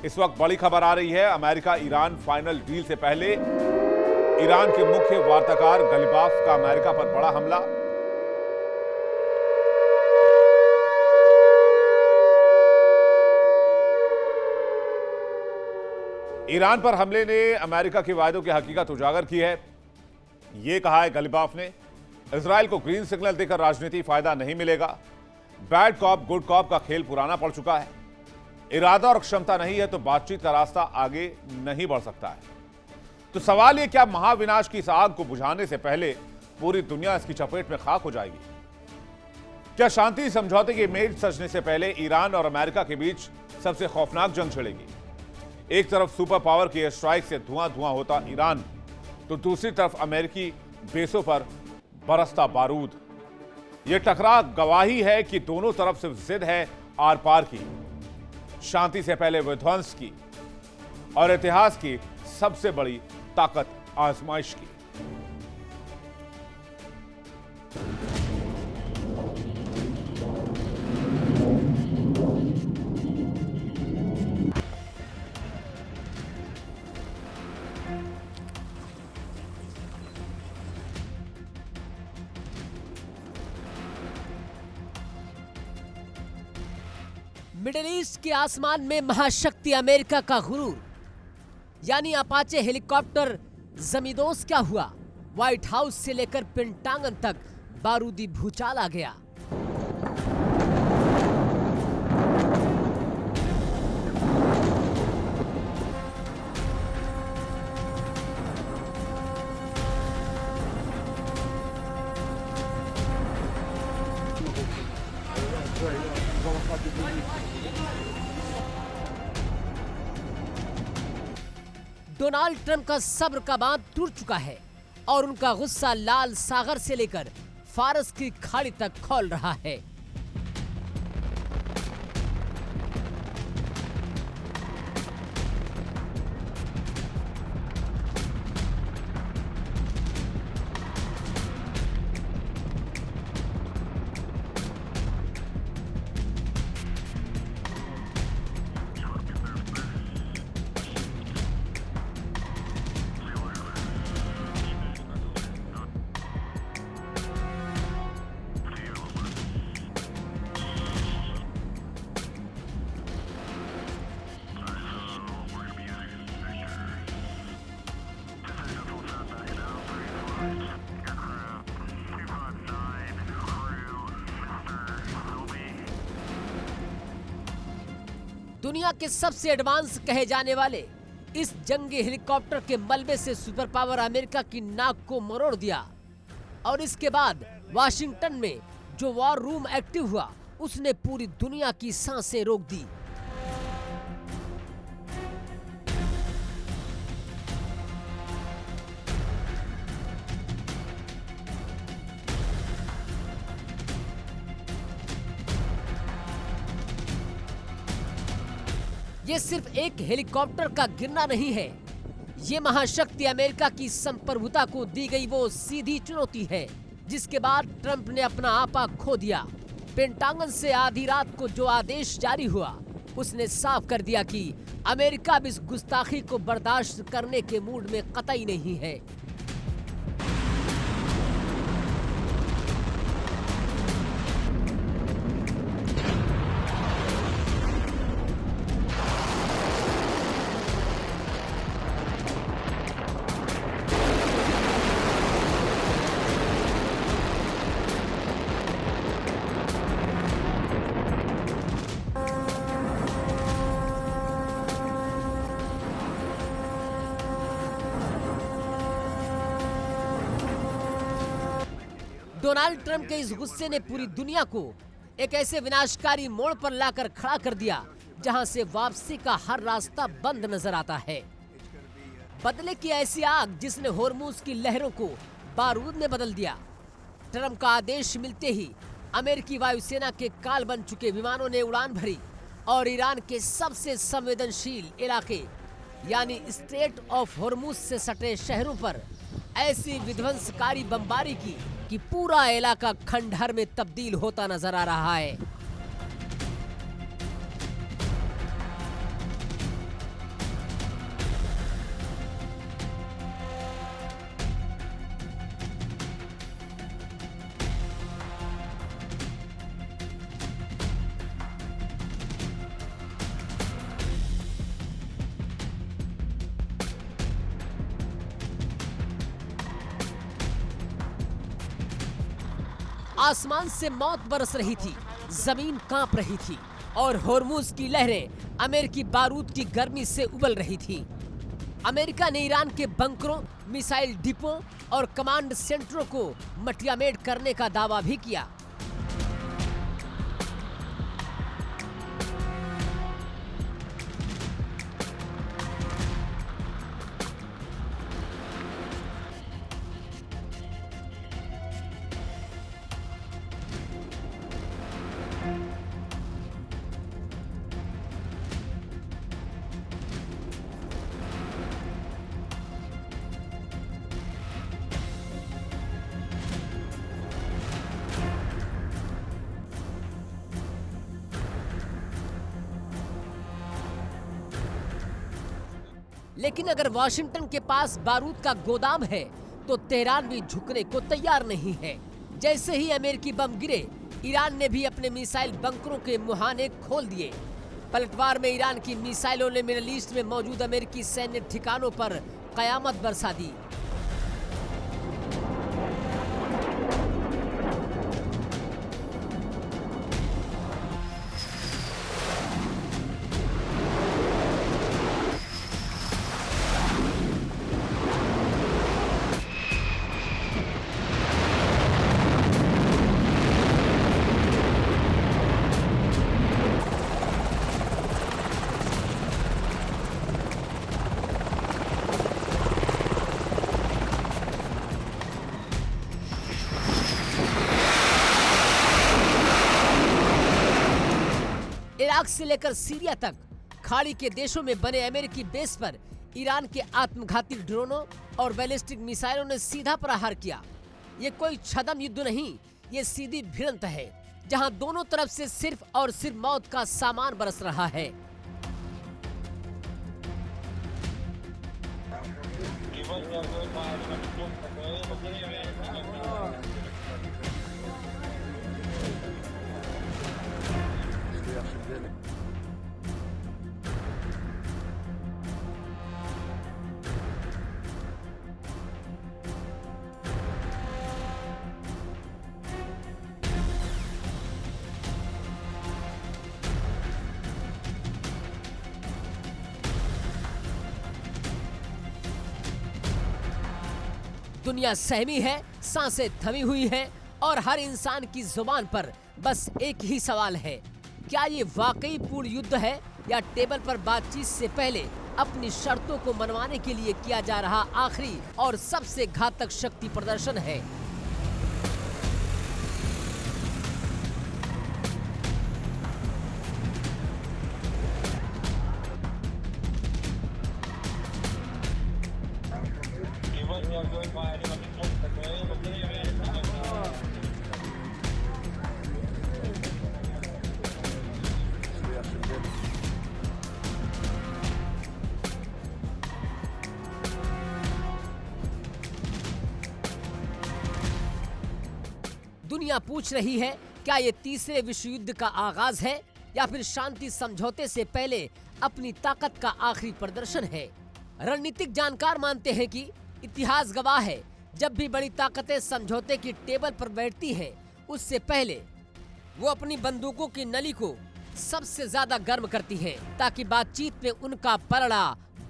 इस वक्त बड़ी खबर आ रही है। अमेरिका ईरान फाइनल डील से पहले ईरान के मुख्य वार्ताकार गलिबाफ का अमेरिका पर बड़ा हमला। ईरान पर हमले ने अमेरिका के वायदों की हकीकत उजागर की है। यह कहा है गलिबाफ ने, इजराइल को ग्रीन सिग्नल देकर राजनीति फायदा नहीं मिलेगा। बैड कॉप गुड कॉप का खेल पुराना पड़ चुका है। इरादा और क्षमता नहीं है तो बातचीत का रास्ता आगे नहीं बढ़ सकता है। तो सवाल यह, क्या महाविनाश की इस आग को बुझाने से पहले पूरी दुनिया इसकी चपेट में खाक हो जाएगी? क्या शांति समझौते की इमेज सजने से पहले ईरान और अमेरिका के बीच सबसे खौफनाक जंग छिड़ेगी? एक तरफ सुपर पावर की एयर स्ट्राइक से धुआं धुआं होता ईरान, तो दूसरी तरफ अमेरिकी बेसों पर बरसता बारूद। यह टकराव गवाही है कि दोनों तरफ सिर्फ जिद है आर पार की, शांति से पहले विध्वंस की और इतिहास की सबसे बड़ी ताकत आजमाइश की। मिडिल ईस्ट के आसमान में महाशक्ति अमेरिका का गुरूर, यानी अपाचे हेलीकॉप्टर जमींदोज क्या हुआ? व्हाइट हाउस से लेकर पेंटागन तक बारूदी भूचाल आ गया। डोनाल्ड ट्रंप का सब्र का बांध टूट चुका है और उनका गुस्सा लाल सागर से लेकर फारस की खाड़ी तक खौल रहा है। दुनिया के सबसे एडवांस कहे जाने वाले इस जंगी हेलीकॉप्टर के मलबे से सुपर पावर अमेरिका की नाक को मरोड़ दिया और इसके बाद वाशिंगटन में जो वॉर रूम एक्टिव हुआ उसने पूरी दुनिया की सांसें रोक दी। ये सिर्फ एक हेलीकॉप्टर का गिरना नहीं है, ये महाशक्ति अमेरिका की संप्रभुता को दी गई वो सीधी चुनौती है जिसके बाद ट्रंप ने अपना आपा खो दिया। पेंटागन से आधी रात को जो आदेश जारी हुआ उसने साफ कर दिया कि अमेरिका अब इस गुस्ताखी को बर्दाश्त करने के मूड में कतई नहीं है। डोनाल्ड ट्रंप के इस गुस्से ने पूरी दुनिया को एक ऐसे विनाशकारी मोड़ पर लाकर खड़ा कर दिया जहां से वापसी का हर रास्ता बंद नजर आता है। बदले की ऐसी आग जिसने होर्मुज की लहरों को बारूद में बदल दिया। ट्रंप का आदेश मिलते ही अमेरिकी वायुसेना के काल बन चुके विमानों ने उड़ान भरी और ईरान के सबसे संवेदनशील इलाके यानी स्ट्रेट ऑफ होर्मुज से सटे शहरों पर ऐसी विध्वंसकारी बमबारी की कि पूरा इलाका खंडहर में तब्दील होता नजर आ रहा है। आसमान से मौत बरस रही थी, जमीन कांप रही थी और होर्मुज की लहरें अमेरिकी बारूद की गर्मी से उबल रही थी। अमेरिका ने ईरान के बंकरों, मिसाइल डिपों और कमांड सेंटरों को मटियामेड करने का दावा भी किया। लेकिन अगर वॉशिंगटन के पास बारूद का गोदाम है तो तेहरान भी झुकने को तैयार नहीं है। जैसे ही अमेरिकी बम गिरे, ईरान ने भी अपने मिसाइल बंकरों के मुहाने खोल दिए। पलटवार में ईरान की मिसाइलों ने मिडल ईस्ट में मौजूद अमेरिकी सैन्य ठिकानों पर कयामत बरसा दी। इराक से लेकर सीरिया तक खाड़ी के देशों में बने अमेरिकी बेस पर ईरान के आत्मघाती ड्रोनों और बैलिस्टिक मिसाइलों ने सीधा प्रहार किया। ये कोई छद्म युद्ध नहीं, ये सीधी भिड़ंत है जहां दोनों तरफ से सिर्फ और सिर्फ मौत का सामान बरस रहा है। दुनिया सहमी है, सांसें थमी हुई हैं और हर इंसान की जुबान पर बस एक ही सवाल है, क्या ये वाकई पूर्ण युद्ध है या टेबल पर बातचीत से पहले अपनी शर्तों को मनवाने के लिए किया जा रहा आखिरी और सबसे घातक शक्ति प्रदर्शन है। दुनिया पूछ रही है, क्या ये तीसरे विश्व युद्ध का आगाज है या फिर शांति समझौते से पहले अपनी ताकत का आखिरी प्रदर्शन है। रणनीतिक जानकार मानते हैं कि इतिहास गवाह है, जब भी बड़ी ताकतें समझौते की टेबल पर बैठती हैं, उससे पहले वो अपनी बंदूकों की नली को सबसे ज्यादा गर्म करती हैं, ताकि बातचीत में उनका पलड़ा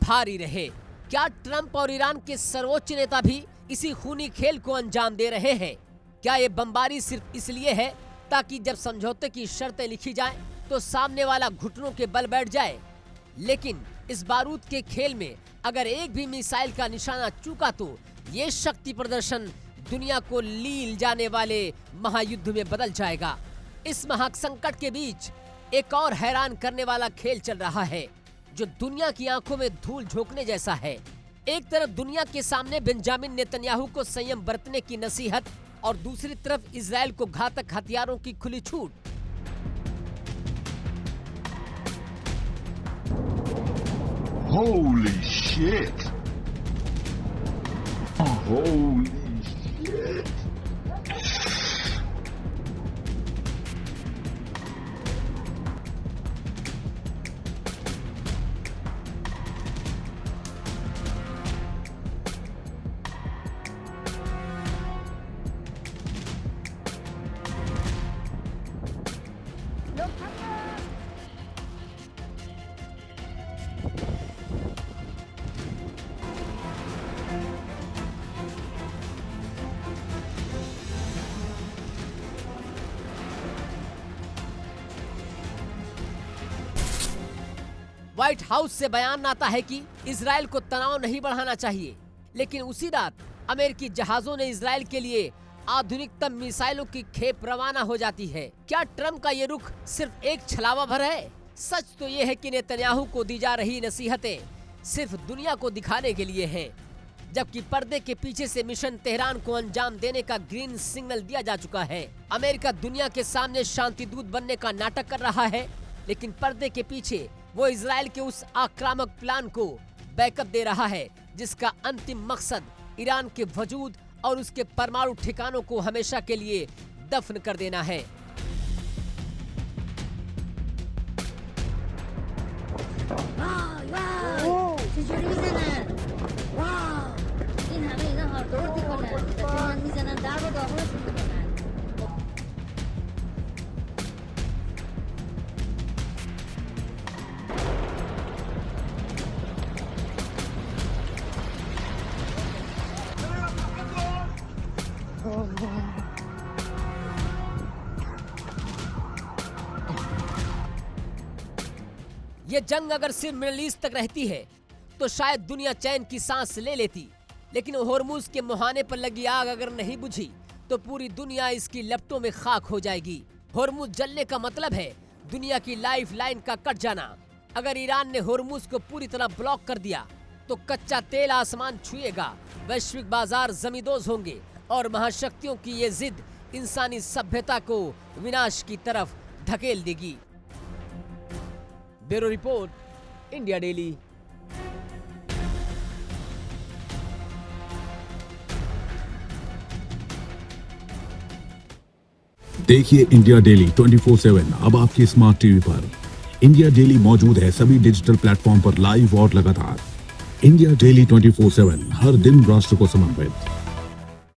भारी रहे। क्या ट्रंप और ईरान के सर्वोच्च नेता भी इसी खूनी खेल को अंजाम दे रहे हैं? क्या ये बमबारी सिर्फ इसलिए है ताकि जब समझौते की शर्तें लिखी जाएं, तो सामने वाला घुटनों के बल बैठ जाए? लेकिन इस बारूद के खेल में अगर एक भी मिसाइल का निशाना चूका तो ये शक्ति प्रदर्शन दुनिया को लील जाने वाले महायुद्ध में बदल जाएगा। इस महासंकट के बीच एक और हैरान करने वाला खेल चल रहा है, जो दुनिया की आंखों में धूल झोंकने जैसा है। एक तरफ दुनिया के सामने बेंजामिन नेतन्याहू को संयम बरतने की नसीहत और दूसरी तरफ इजराइल को घातक हथियारों की खुली छूट। Holy shit! Holy shit! White house से बयान आता है कि इजराइल को तनाव नहीं बढ़ाना चाहिए, लेकिन उसी रात अमेरिकी जहाजों ने इजराइल के लिए आधुनिकतम मिसाइलों की खेप रवाना हो जाती है। क्या ट्रम्प का ये रुख सिर्फ एक छलावा भर है? सच तो ये है कि नेतन्याहू को दी जा रही नसीहतें सिर्फ दुनिया को दिखाने के लिए हैं, जबकि पर्दे के पीछे से मिशन तेहरान को अंजाम देने का ग्रीन सिग्नल दिया जा चुका है। अमेरिका दुनिया के सामने शांति दूत बनने का नाटक कर रहा है, लेकिन पर्दे के पीछे वो इजराइल के उस आक्रामक प्लान को बैकअप दे रहा है, जिसका अंतिम मकसद ईरान के वजूद और उसके परमाणु ठिकानों को हमेशा के लिए दफन कर देना है। ये जंग अगर सिर्फ मिडिल ईस्ट तक रहती है तो शायद दुनिया चैन की सांस ले लेती, लेकिन होर्मुज के मुहाने पर लगी आग अगर नहीं बुझी तो पूरी दुनिया इसकी लपटों में खाक हो जाएगी। होर्मुज जलने का मतलब है दुनिया की लाइफ लाइन का कट जाना। अगर ईरान ने होर्मुज को पूरी तरह ब्लॉक कर दिया तो कच्चा तेल आसमान छुएगा, वैश्विक बाजार जमींदोज होंगे और महाशक्तियों की ये जिद इंसानी सभ्यता को विनाश की तरफ धकेल देगी। Bureau report, India daily. देखिए इंडिया डेली 24/7 अब आपकी स्मार्ट टीवी पर। इंडिया डेली मौजूद है सभी डिजिटल प्लेटफॉर्म पर लाइव और लगातार। इंडिया डेली 24/7 हर दिन राष्ट्र को समर्पित।